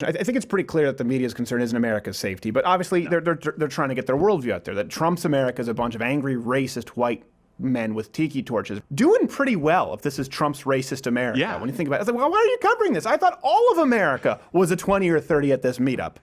I think it's pretty clear that the media's concern isn't America's safety, but obviously they're trying to get their worldview out there, that Trump's America is a bunch of angry, racist, white men with tiki torches. Doing pretty well if this is Trump's racist America. Yeah. When you think about it, it's like, well, why are you covering this? I thought all of America was a 20 or 30 at this meetup.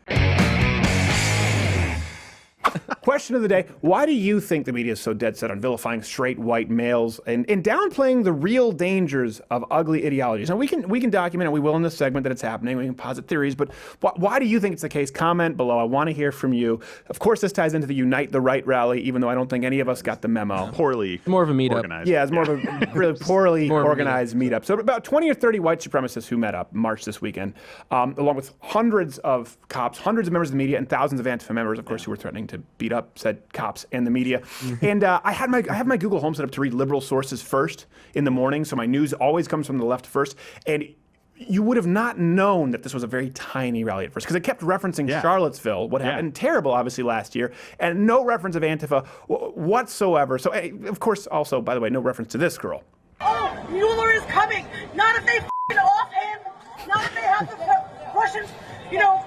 Question of the day, why do you think the media is so dead set on vilifying straight white males and downplaying the real dangers of ugly ideologies? Now, we can document, and we will in this segment, that it's happening. We can posit theories, but why do you think it's the case? Comment below. I want to hear from you. Of course, this ties into the Unite the Right rally, even though I don't think any of us got the memo. Poorly more of a meetup. organized. Yeah, it's more of a really poorly organized meetup. So about 20 or 30 white supremacists who met up, marched this weekend, along with hundreds of cops, hundreds of members of the media, and thousands of ANTIFA members, of course, who were threatening to beat up said cops and the media. And I have my Google Home set up to read liberal sources first in the morning, so my news always comes from the left first. And you would have not known that this was a very tiny rally at first, because it kept referencing Charlottesville, what happened terrible, obviously, last year, and no reference of Antifa whatsoever. So, of course, also, by the way, no reference to this girl. Oh, Mueller is coming. Not if they f***ing off him. Not if they have the Russians, you know.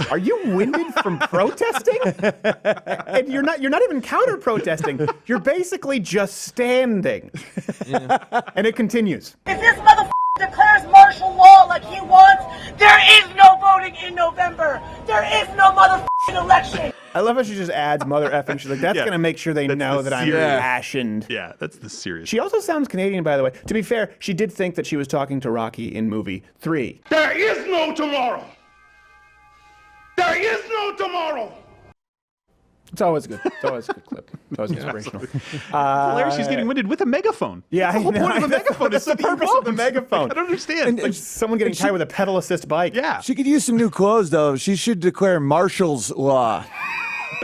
Are you winded from protesting? And you're not even counter-protesting. You're basically just standing. Yeah. And it continues. If this motherfucker declares martial law like he wants, there is no voting in November. There is no motherfucking election. I love how she just adds mother effing. She's like, that's going to make sure they know that I'm impassioned. Yeah, that's the serious. She also sounds Canadian, by the way. To be fair, she did think that she was talking to Rocky in movie 3. There is no tomorrow. There is no tomorrow. It's always good. It's always a good clip. It's always inspirational. Hilarious. She's getting winded with a megaphone. Yeah, the whole point of a megaphone is the purpose of the megaphone. I don't understand. Like someone getting tied with a pedal assist bike. Yeah. She could use some new clothes, though. She should declare Marshall's law.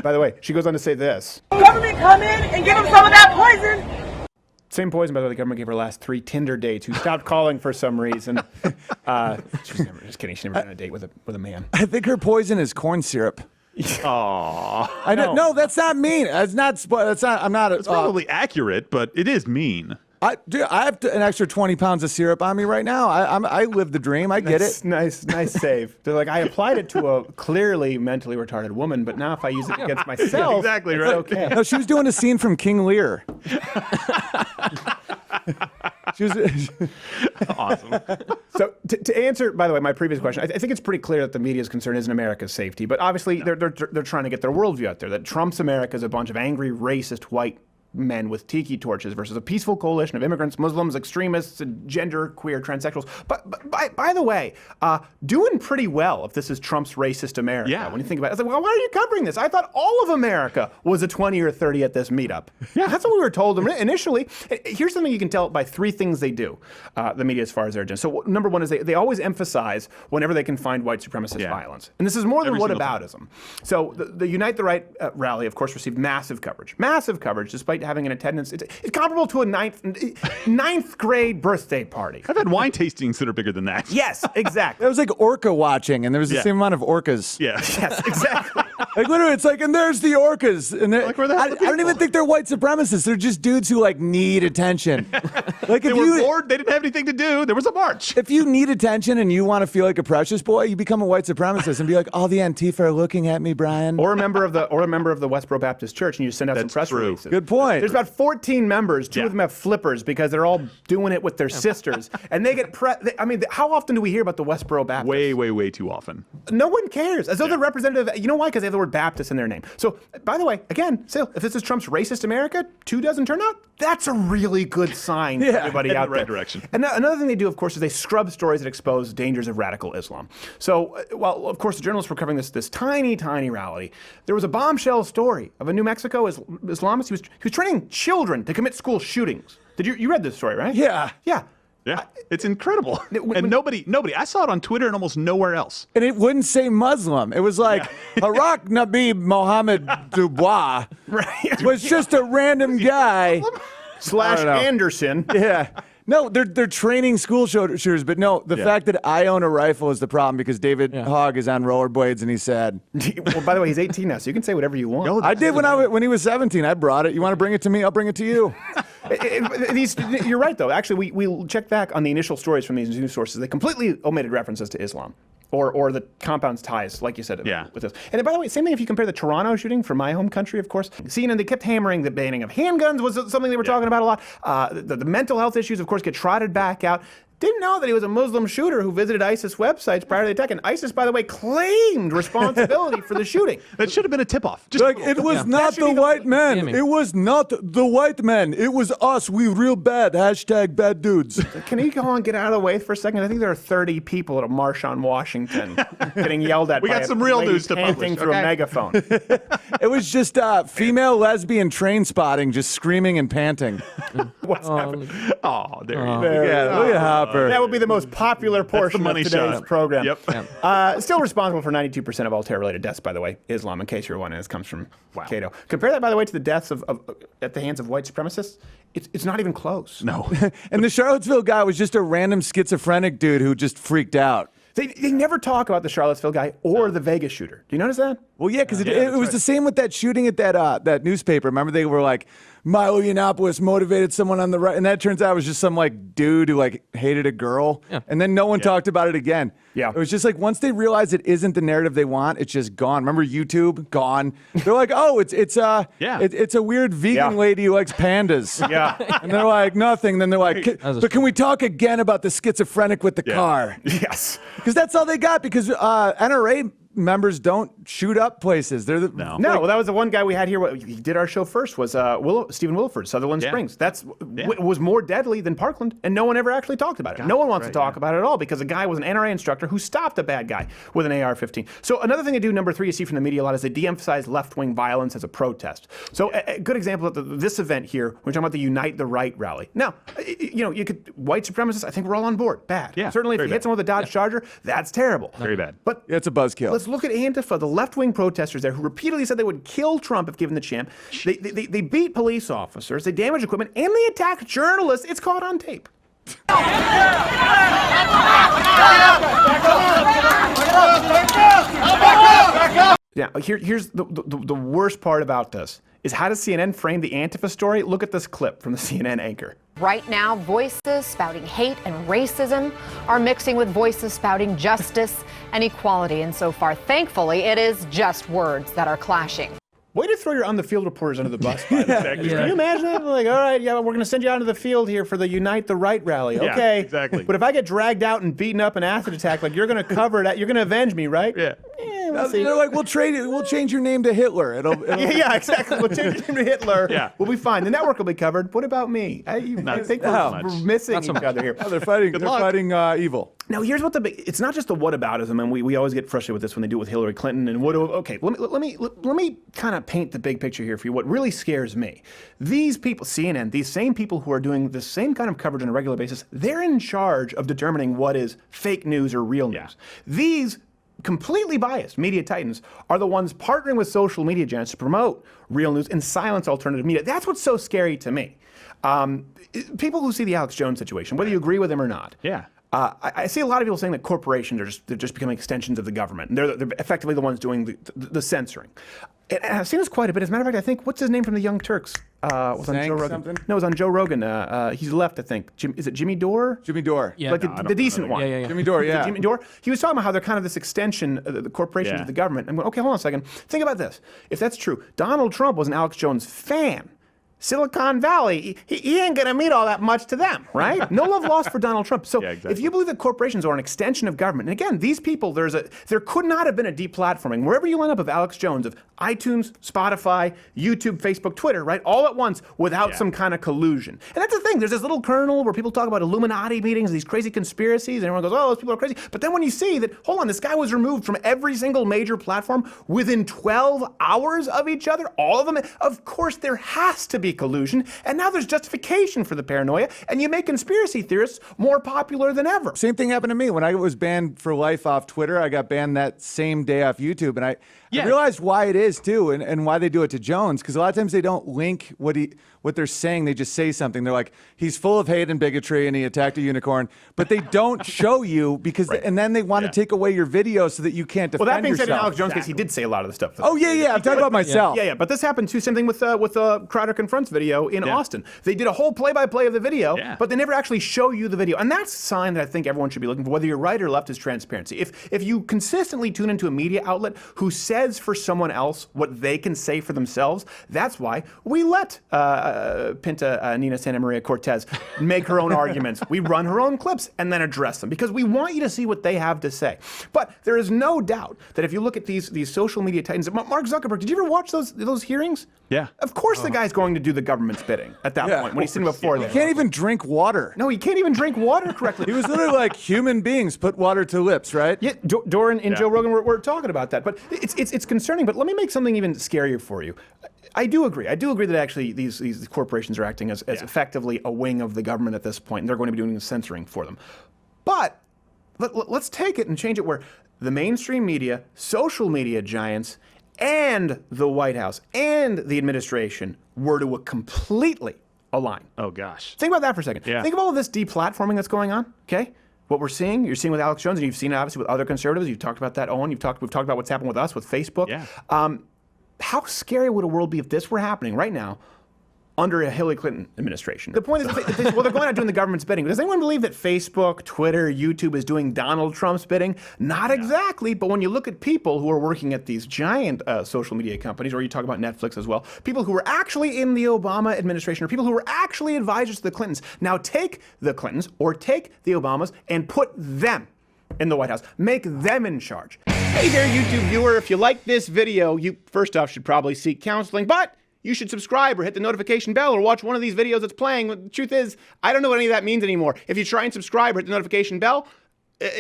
By the way, she goes on to say this. Government come in and give him some of that poison. Same poison, by the way, the government gave her last 3 Tinder dates who stopped calling for some reason. She's never, just kidding, she's never been on a date with a man. I think her poison is corn syrup. Aww. I don't. No, that's not mean. That's not. That's not. I'm not. It's probably accurate, but it is mean. Dude, I have an extra 20 pounds of syrup on me right now. I live the dream. I get it. Nice save. They're like, I applied it to a clearly mentally retarded woman, but now if I use it against myself, exactly it's right. okay. No, she was doing a scene from King Lear. She was Awesome. So to answer, by the way, my previous question, I think it's pretty clear that the media's concern isn't America's safety, but obviously they're trying to get their worldview out there, that Trump's America is a bunch of angry, racist, white men with tiki torches versus a peaceful coalition of immigrants, Muslims, extremists, gender, queer, transsexuals. But by the way, doing pretty well if this is Trump's racist America. Yeah. When you think about it, it's like, well, why are you covering this? I thought all of America was a 20 or 30 at this meetup. Yeah. That's what we were told initially. Here's something you can tell by 3 things they do, the media, as far as their agenda. So number 1 is they always emphasize whenever they can find white supremacist violence. And this is more than whataboutism. So the Unite the Right rally, of course, received massive coverage, despite having an attendance. It's comparable to a ninth grade birthday party. I've had wine tastings that are bigger than that. Yes, exactly. It was like orca watching, and there was the same amount of orcas. Yeah. Yes, exactly. Like literally, it's like, and there's the orcas, and Like, where the hell I are the don't even people? think they're white supremacists. They're just dudes who like need attention. Like They were bored. They didn't have anything to do. There was a march. if you need attention and you want to feel like a precious boy, you become a white supremacist and be like, all the Antifa are looking at me, Brian. Or a member of the Westboro Baptist Church, and you send out some press true. releases. Good point. There's about 14 members. 2 of them have flippers because they're all doing it with their sisters, and they get I mean, how often do we hear about the Westboro Baptist? Way too often. No one cares. As though they're representative. You know why? Because they have the word Baptist in their name. So, by the way, again, still, if this is Trump's racist America, 2 doesn't turn out, that's a really good sign for everybody out in the right there. direction. And another thing they do, of course, is they scrub stories that expose dangers of radical Islam. So, while, of course, the journalists were covering this tiny rally, there was a bombshell story of a New Mexico Islamist. He was training children to commit school shootings. Did you read this story, right? Yeah. Yeah. Yeah, it's incredible. And nobody, I saw it on Twitter and almost nowhere else. And it wouldn't say Muslim. It was like, Harak Nabi Mohammed Dubois was just a random guy. / Anderson. Yeah. No, they're training school shooters, but no, the fact that I own a rifle is the problem because David Hogg is on rollerblades and he's sad. Well, by the way, he's 18 now, so you can say whatever you want. I did when he was 17. I brought it. You want to bring it to me? I'll bring it to you. You're right, though. Actually, we checked back on the initial stories from these news sources. They completely omitted references to Islam. or the compound's ties, like you said, with this. And by the way, same thing if you compare the Toronto shooting from my home country, of course. CNN, they kept hammering the banning of handguns was something they were talking about a lot. The mental health issues, of course, get trotted back out. Didn't know that he was a Muslim shooter who visited ISIS websites prior to the attack. And ISIS, by the way, claimed responsibility for the shooting. That should have been a tip-off. It was not the white men. It was not the white men. It was us. We real bad. Hashtag bad dudes. Can you go on, get out of the way for a second? I think there are 30 people at a march on Washington getting yelled at. We got some real news to publish. Through a megaphone. It was just female lesbian train spotting, just screaming and panting. What's happening? Oh, there you go. Look at Hopper. That would be the most popular portion of today's program. Yep. Still responsible for 92% of all terror-related deaths, by the way. Islam, in case you're wondering, this comes from Cato. Compare that, by the way, to the deaths at the hands of white supremacists. It's not even close. No. And the Charlottesville guy was just a random schizophrenic dude who just freaked out. They never talk about the Charlottesville guy or the Vegas shooter. Do you notice that? Well, yeah, because it was the same with that shooting at that newspaper. Remember, they were like, Milo Yiannopoulos motivated someone on the right, and that turns out it was just some dude who hated a girl, and then no one talked about it again. Yeah, it was just once they realize it isn't the narrative they want, it's just gone. Remember YouTube? Gone. They're like, oh, it's a weird vegan lady who likes pandas. And they're like, nothing. Then they're like, but can we talk again about the schizophrenic with the car? Yes, because that's all they got. Because NRA members don't shoot up places. They're well, that was the one guy we had here. He did our show first. Was Stephen Wilford, Sutherland Springs. That's was more deadly than Parkland, and no one ever actually talked about it. No one wants to talk about it at all because the guy was an NRA instructor who stopped a bad guy with an AR-15. So another thing they do, number 3, you see from the media a lot, is they de-emphasize left-wing violence as a protest. So a good example of this event here, we're talking about the Unite the Right rally. Now, you could white supremacists. I think we're all on board. Bad. Yeah, certainly, if you hit someone with a Dodge Charger, that's terrible. Very bad. But it's a buzzkill. Let's look at Antifa, the left-wing protesters there who repeatedly said they would kill Trump if given the chance. They beat police officers, they damaged equipment, and they attacked journalists. It's caught on tape. Now, here's the worst part about this is how does CNN frame the Antifa story? Look at this clip from the CNN anchor. Right now, voices spouting hate and racism are mixing with voices spouting justice and equality. And so far, thankfully, it is just words that are clashing. Way to throw your on-the-field reporters under the bus. Can you imagine that? Like, all right, we're going to send you out into the field here for the Unite the Right rally. Okay, yeah, exactly. But if I get dragged out and beaten up and acid attack, you're going to cover it. You're going to avenge me, right? Yeah. We'll see. They're like, we'll trade it. We'll change your name to Hitler. It'll yeah, exactly. We'll change your name to Hitler. Yeah. We'll be fine. The network will be covered. What about me? I think we're missing each other here. They're fighting. They're fighting evil. Now, here's what it's not just the whataboutism, and we always get frustrated with this when they do it with Hillary Clinton. And let me kind of paint the big picture here for you. What really scares me, these people, CNN, these same people who are doing the same kind of coverage on a regular basis, they're in charge of determining what is fake news or real news. These completely biased media titans are the ones partnering with social media giants to promote real news and silence alternative media. That's what's so scary to me. People who see the Alex Jones situation, whether you agree with him or not, I see a lot of people saying that corporations they're just becoming extensions of the government, and they're effectively the ones doing the censoring. And I've seen this quite a bit. As a matter of fact, I think, what's his name from the Young Turks? Was on Joe Rogan. Something? No, it was on Joe Rogan. He's left, I think. Is it Jimmy Dore? Jimmy Dore. Yeah. Like the decent one. Yeah. Jimmy Dore, yeah. Jimmy Dore. He was talking about how they're kind of this extension, the corporations of the government. And okay, hold on a second. Think about this. If that's true, Donald Trump was an Alex Jones fan. Silicon Valley, he ain't going to mean all that much to them, right? No love lost for Donald Trump. So if you believe that corporations are an extension of government, and again, these people, there could not have been a deplatforming. Wherever you line up of Alex Jones, of iTunes, Spotify, YouTube, Facebook, Twitter, right? All at once without some kind of collusion. And that's the thing. There's this little kernel where people talk about Illuminati meetings, these crazy conspiracies, and everyone goes, oh, those people are crazy. But then when you see that, hold on, this guy was removed from every single major platform within 12 hours of each other, all of them, of course there has to be collusion, and now there's justification for the paranoia, and you make conspiracy theorists more popular than ever. Same thing happened to me when I was banned for life off Twitter. I got banned that same day off YouTube, and I realized why it is too, and why they do it to Jones, because a lot of times they don't link what they're saying. They just say something. They're like, he's full of hate and bigotry, and he attacked a unicorn, but they don't show you because, and then they want to take away your video so that you can't defend yourself. Well, that being said, in Alex Jones' case, he did say a lot of the stuff. Oh yeah, I'm talking about myself. Yeah, but this happened too. Same thing with Crowder Confronted. Fronts video in Austin. They did a whole play-by-play of the video, but they never actually show you the video. And that's a sign that I think everyone should be looking for, whether you're right or left, is transparency. If you consistently tune into a media outlet who says for someone else what they can say for themselves, that's why we let Pinta Nina Santa Maria Cortez make her own arguments. We run her own clips and then address them, because we want you to see what they have to say. But there is no doubt that if you look at these social media titans, Mark Zuckerberg, did you ever watch those hearings? Yeah. Of course the guy's going to do the government's bidding at that point when he's sitting before them. He can't even drink water. No, he can't even drink water correctly. He was literally like, human beings put water to lips, right? Yeah, Doran and Joe Rogan were talking about that. But it's concerning. But let me make something even scarier for you. I do agree that actually these corporations are acting as effectively a wing of the government at this point, and they're going to be doing the censoring for them. But let's take it and change it where the mainstream media, social media giants, and the White House and the administration were to completely align. Oh, gosh. Think about that for a second. Yeah. Think of all of this deplatforming that's going on, okay? What we're seeing, you're seeing with Alex Jones, and you've seen it obviously with other conservatives. You've talked about that, Owen. We've talked about what's happened with us, with Facebook. Yeah. How scary would a world be if this were happening right now under a Hillary Clinton administration? The point is, they're going out doing the government's bidding. Does anyone believe that Facebook, Twitter, YouTube is doing Donald Trump's bidding? Not exactly, but when you look at people who are working at these giant social media companies, or you talk about Netflix as well, people who were actually in the Obama administration, or people who were actually advisors to the Clintons, now take the Clintons or take the Obamas and put them in the White House. Make them in charge. Hey there, YouTube viewer. If you like this video, you first off should probably seek counseling, but you should subscribe or hit the notification bell or watch one of these videos that's playing. The truth is, I don't know what any of that means anymore. If you try and subscribe or hit the notification bell,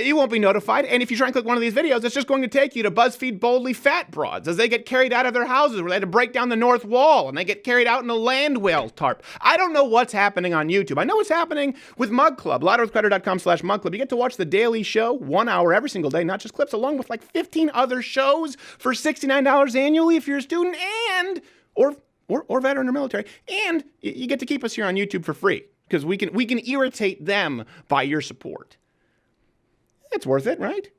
you won't be notified. And if you try and click one of these videos, it's just going to take you to BuzzFeed Boldly Fat Broads as they get carried out of their houses where they had to break down the north wall and they get carried out in a land whale tarp. I don't know what's happening on YouTube. I know what's happening with Mug Club, louderwithcrowder.com/Mug Club. You get to watch the daily show 1 hour every single day, not just clips, along with like 15 other shows for $69 annually if you're a student or veteran or military. And you get to keep us here on YouTube for free because we can irritate them by your support. It's worth it, right?